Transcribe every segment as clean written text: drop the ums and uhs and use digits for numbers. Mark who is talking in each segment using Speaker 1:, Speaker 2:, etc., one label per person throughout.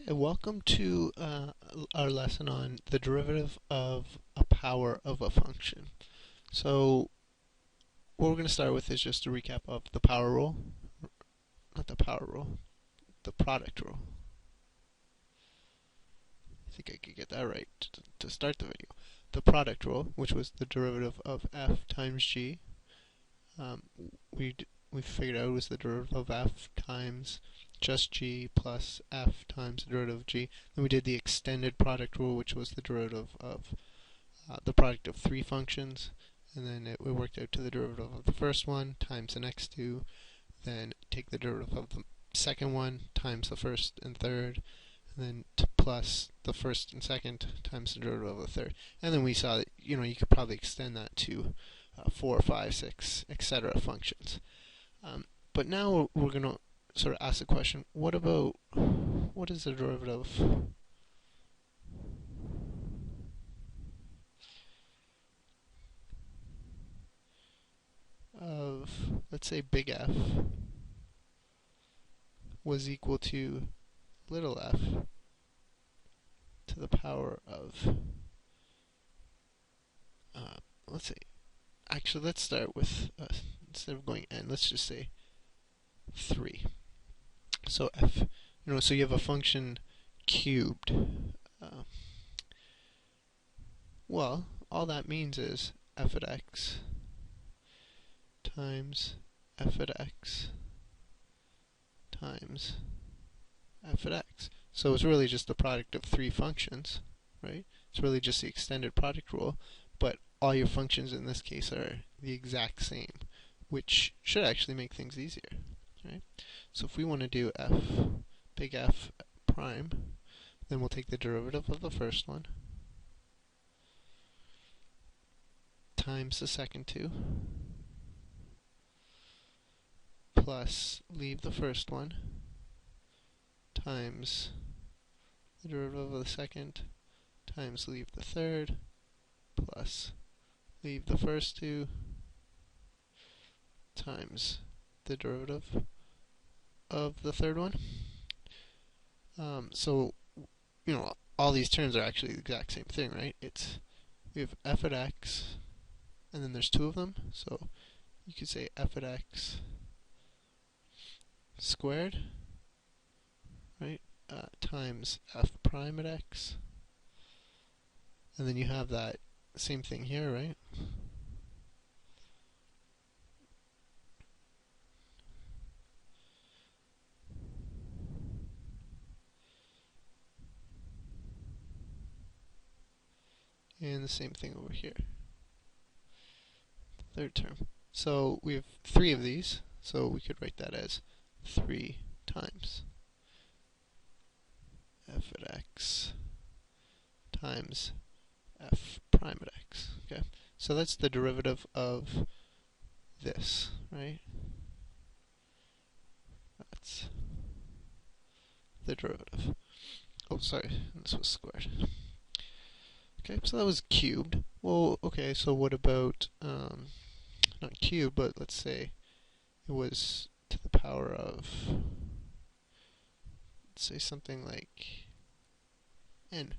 Speaker 1: Okay, welcome to our lesson on the derivative of a power of a function. So what we're going to start with is just a recap of the power rule, not the power rule, the product rule. I think I could get that right to start the video. The product rule, which was the derivative of f times g, um, we figured out was the derivative of f times just g plus f times the derivative of g. Then we did the extended product rule, which was the derivative of the product of three functions, and then we worked out to the derivative of the first one times the next two, then take the derivative of the second one times the first and third, and then plus the first and second times the derivative of the third. And then we saw that you could probably extend that to 4, 5, 6, etc. functions. But now we're going to sort of ask the question, what is the derivative of, let's say, big F was equal to little f to the power of, let's say, actually let's start with, instead of going n, let's just say 3. So f, so you have a function cubed. Well, all that means is f at x times f at x times f at x. So it's really just the product of three functions, right? It's really just the extended product rule, but all your functions in this case are the exact same, which should actually make things easier, right? So if we want to do f, big F prime, then we'll take the derivative of the first one times the second two, plus leave the first one times the derivative of the second times leave the third, plus leave the first two times the derivative of the third one. So all these terms are actually the exact same thing, right? We have f at x, and then there's two of them, so you could say f at x squared, right, times f prime at x, and then you have that same thing here, right? And the same thing over here, third term. So we have three of these, so we could write that as 3 times f at x times f prime at x. Okay, so that's the derivative of this, right? That's the derivative. Oh, sorry, this was squared. Okay, so that was cubed. Well, okay, so what about, not cubed, but let's say it was to the power of, let's say something like n.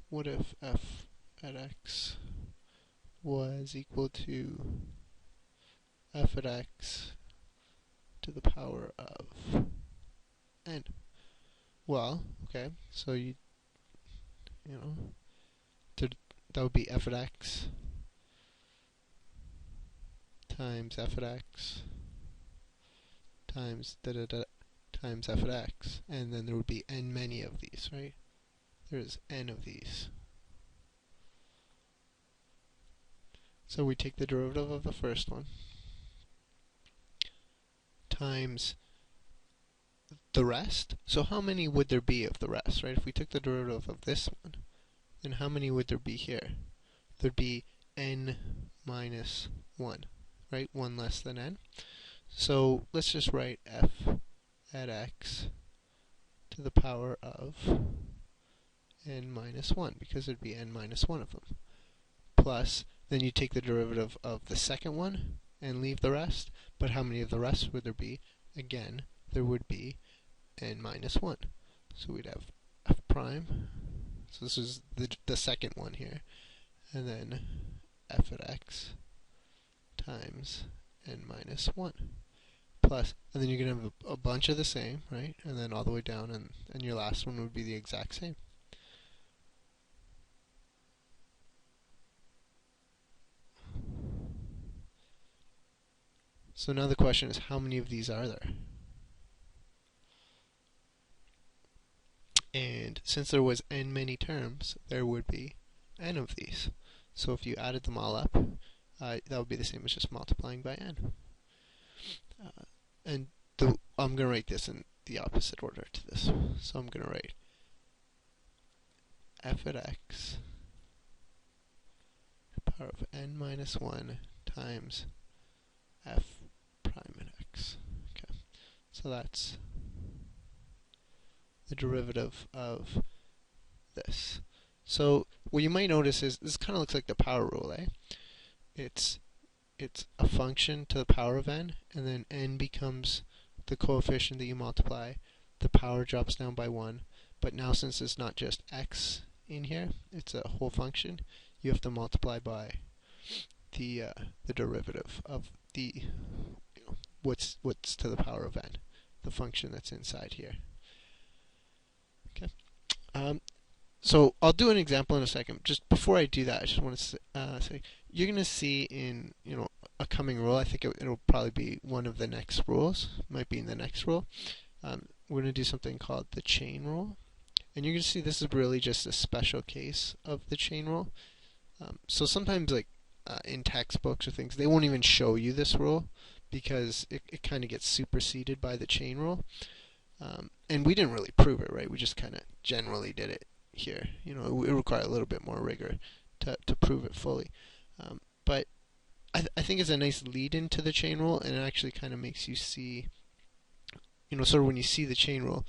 Speaker 1: What if f at x was equal to f at x to the power of n? Well, okay, so that would be f at x times f at x times da da da times f at x, and then there would be n many of these, right? There's n of these. So we take the derivative of the first one times the rest. So how many would there be of the rest, right? If we took the derivative of this one, then how many would there be here? There'd be n minus 1, right? 1 less than n. So let's just write f at x to the power of n minus 1, because there'd be n minus 1 of them. Plus, then you take the derivative of the second one and leave the rest. But how many of the rest would there be? Again, there would be n minus 1. So we'd have f prime. So this is the second one here. And then f at x times n minus 1 plus, and then you're going to have a bunch of the same, right? And then all the way down, and your last one would be the exact same. So now the question is, how many of these are there? And since there was n many terms, there would be n of these. So if you added them all up, that would be the same as just multiplying by n. And I'm going to write this in the opposite order to this. So I'm going to write f at x to the power of n minus 1 times f prime at x. Okay, so that's the derivative of this. So what you might notice is this kind of looks like the power rule, eh? It's a function to the power of n, and then n becomes the coefficient that you multiply. The power drops down by 1, but now since it's not just x in here, it's a whole function, you have to multiply by the derivative of the what's to the power of n, the function that's inside here. Okay. So I'll do an example in a second. Just before I do that, I just want to say you're going to see in a coming rule. I think it'll probably be one of the next rules. Might be in the next rule. We're going to do something called the chain rule, and you're going to see this is really just a special case of the chain rule. So sometimes, like in textbooks or things, they won't even show you this rule because it kind of gets superseded by the chain rule. And we didn't really prove it, right? We just kind of generally did it here. It required a little bit more rigor to prove it fully. But I think it's a nice lead into the chain rule, and it actually kind of makes you see, sort of when you see the chain rule,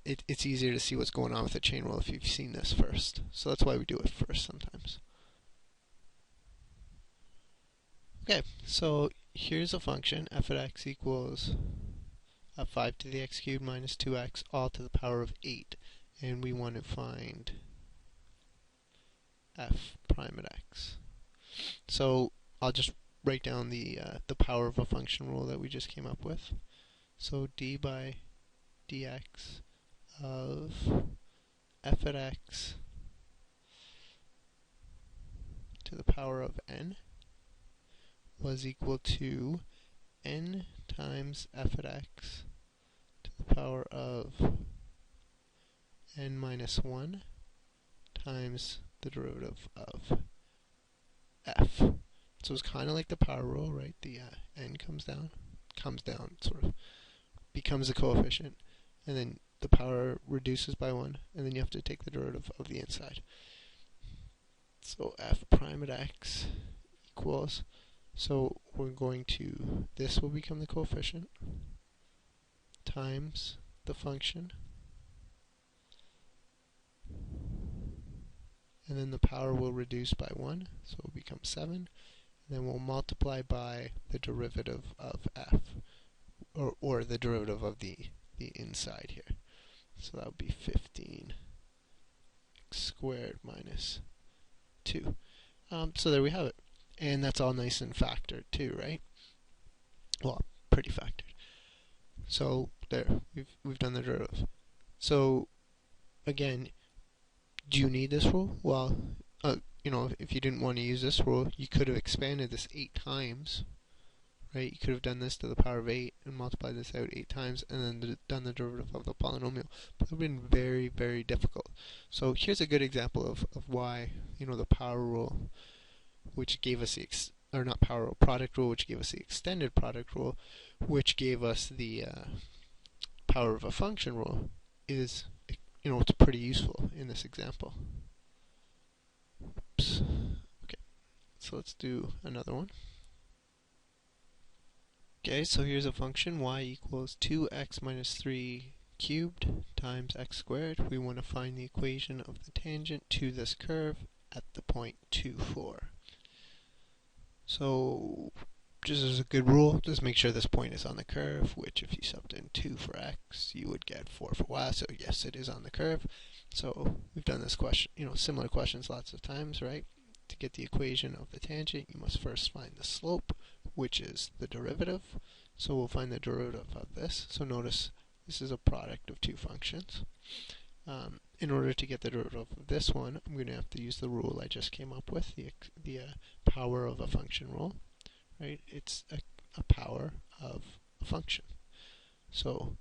Speaker 1: it's easier to see what's going on with the chain rule if you've seen this first. So that's why we do it first sometimes. Okay, so here's a function, f at x equals 5 to the x cubed minus 2x all to the power of 8. And we want to find f prime at x. So I'll just write down the power of a function rule that we just came up with. So d by dx of f at x to the power of n was equal to n times f at x to the power of n minus 1 times the derivative of f. So it's kind of like the power rule, right? The n comes down, sort of, becomes a coefficient, and then the power reduces by 1, and then you have to take the derivative of the inside. So f prime at x equals, so we're going to, this will become the coefficient, times the function, and then the power will reduce by 1, so it will become 7, and then we'll multiply by the derivative of f, or the derivative of the inside here. So that would be 15x squared minus 2. So there we have it. And that's all nice and factored too, right? Well, pretty factored. So there, we've done the derivative. So again, do you need this rule? Well, if you didn't want to use this rule, you could have expanded this 8 times, right? You could have done this to the power of 8 and multiplied this out 8 times, and then done the derivative of the polynomial. But it would have been very, very difficult. So here's a good example of why the power rule, which gave us the product rule, which gave us the extended product rule, which gave us the power of a function rule, is it's pretty useful in this example. Oops. Okay, so let's do another one. Okay, so here's a function, y equals 2x minus 3 cubed times x squared. We want to find the equation of the tangent to this curve at the point 2, 4. So just as a good rule, just make sure this point is on the curve, which if you subbed in 2 for x, x, you would get 4 for y. So yes, it is on the curve. So we've done this question, similar questions lots of times, right? To get the equation of the tangent, you must first find the slope, which is the derivative. So we'll find the derivative of this. So notice this is a product of two functions. In order to get the derivative of this one, I'm going to have to use the rule I just came up with, the power of a function rule, right? It's a power of a function. So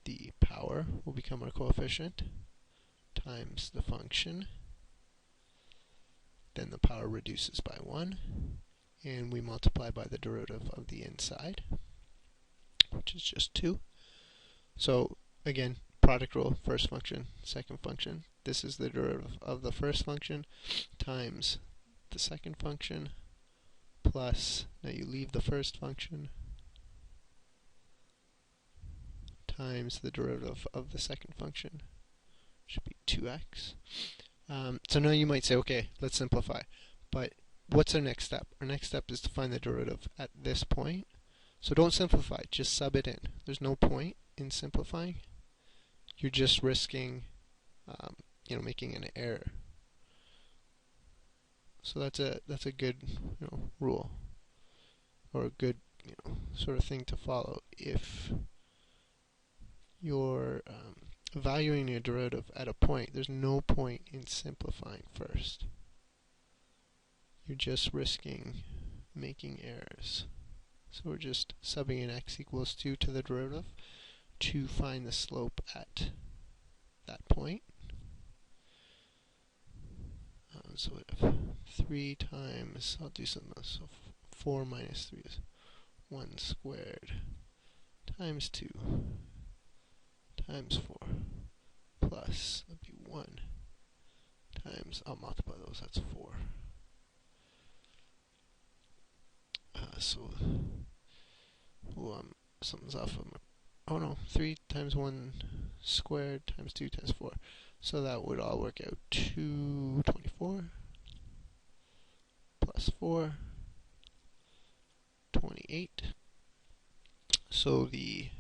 Speaker 1: the power will become our coefficient times the function. Then the power reduces by 1, and we multiply by the derivative of the inside, which is just 2. So again, product rule, first function, second function. This is the derivative of the first function times the second function plus, now you leave the first function, times the derivative of the second function, should be 2x. So now you might say, okay, let's simplify. But what's our next step? Our next step is to find the derivative at this point. So don't simplify, just sub it in. There's no point in simplifying. You're just risking, making an error. So that's a good, rule, or a good, sort of thing to follow if you're evaluating a derivative at a point. There's no point in simplifying first. You're just risking making errors. So we're just subbing in x equals 2 to the derivative to find the slope at that point. So we have 3 times, I'll do something else, so 4 minus 3 is 1 squared times 2 times 4 plus, that'd be 1 times, I'll multiply those, that's 4. Something's off of my, oh no, 3 times 1 squared times 2 times 4. So that would all work out to 24 plus 4, 28. So the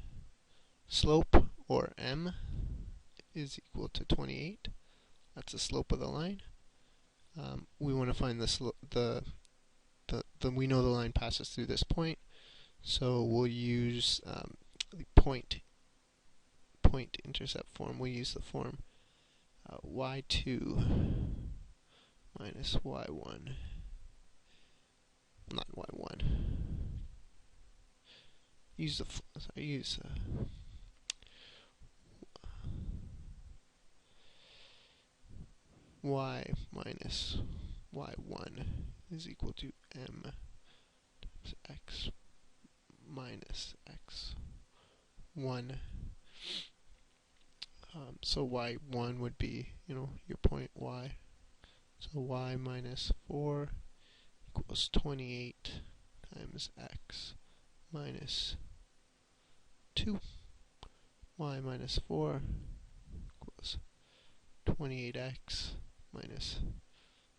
Speaker 1: slope, or m, is equal to 28. That's the slope of the line. We want to find the slope. We know the line passes through this point, so we'll use the point intercept form. We'll use the form y2 minus y1, not y1. Use y minus y1 is equal to m times x minus x1. So y1 would be, your point y. So y minus 4 equals 28 times x minus 2. Y minus 4 equals 28x minus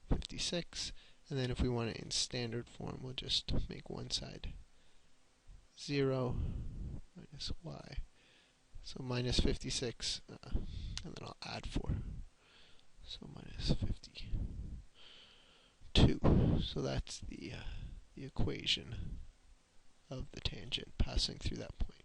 Speaker 1: 56. And then if we want it in standard form, we'll just make one side 0 minus y. So minus 56, and then I'll add 4. So minus 52. So that's the equation of the tangent passing through that point.